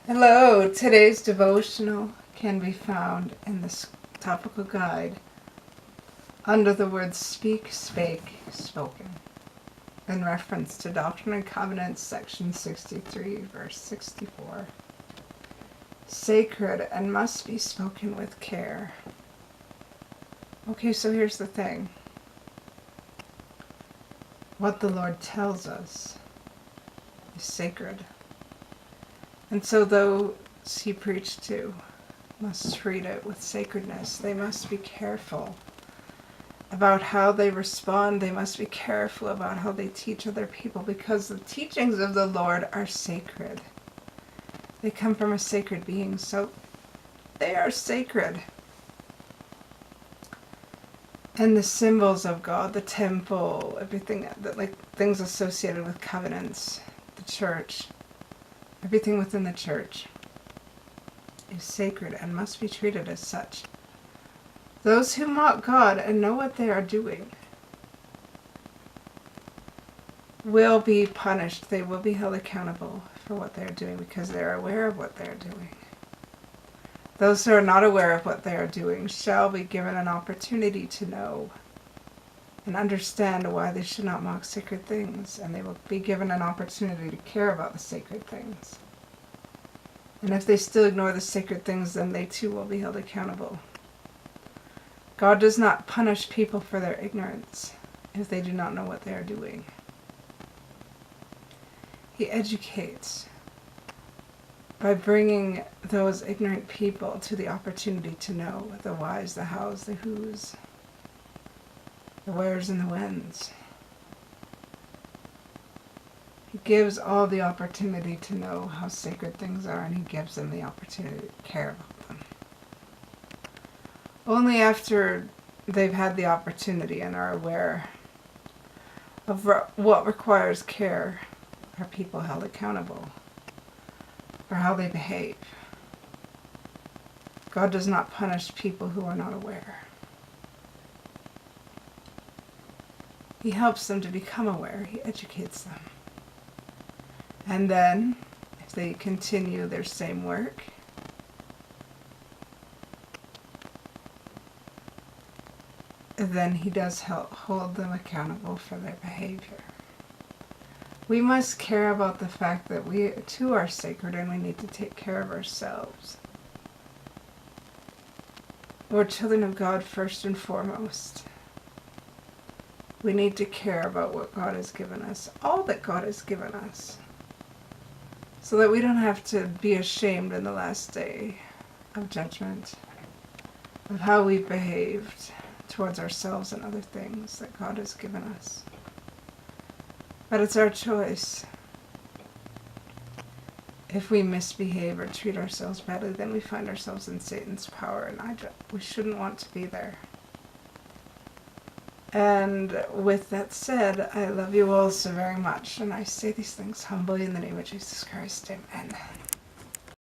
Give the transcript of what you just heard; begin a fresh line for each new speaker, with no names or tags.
Hello, today's devotional can be found in this topical guide under the words speak, spake, spoken, in reference to Doctrine and Covenants, section 63, verse 64. Sacred and must be spoken with care. Okay, so here's the thing. What the Lord tells us is sacred. And so those he preached to must treat it with sacredness. They must be careful about how they respond. They must be careful about how they teach other people, because the teachings of the Lord are sacred. They come from a sacred being, so they are sacred. And the symbols of God, the temple, everything that, like, things associated with covenants, the church, everything within the church is sacred and must be treated as such. Those who mock God and know what they are doing will be punished. They will be held accountable for what they are doing because they are aware of what they are doing. Those who are not aware of what they are doing shall be given an opportunity to know and understand why they should not mock sacred things, and they will be given an opportunity to care about the sacred things. And if they still ignore the sacred things, then they too will be held accountable. God does not punish people for their ignorance if they do not know what they are doing. He educates by bringing those ignorant people to the opportunity to know the whys, the hows, the whos, the wheres and the whens. He gives all the opportunity to know how sacred things are, and he gives them the opportunity to care about them. Only after they've had the opportunity and are aware of what requires care are people held accountable for how they behave. God does not punish people who are not aware. He helps them to become aware. He educates them. And then, if they continue their same work, then he does hold them accountable for their behavior. We must care about the fact that we too are sacred and we need to take care of ourselves. We're children of God first and foremost. We need to care about what God has given us, all that God has given us, so that we don't have to be ashamed in the last day of judgment of how we've behaved towards ourselves and other things that God has given us. But it's our choice. If we misbehave or treat ourselves badly, then we find ourselves in Satan's power, and we shouldn't want to be there. And with that said, I love you all so very much, and I say these things humbly in the name of Jesus Christ. Amen.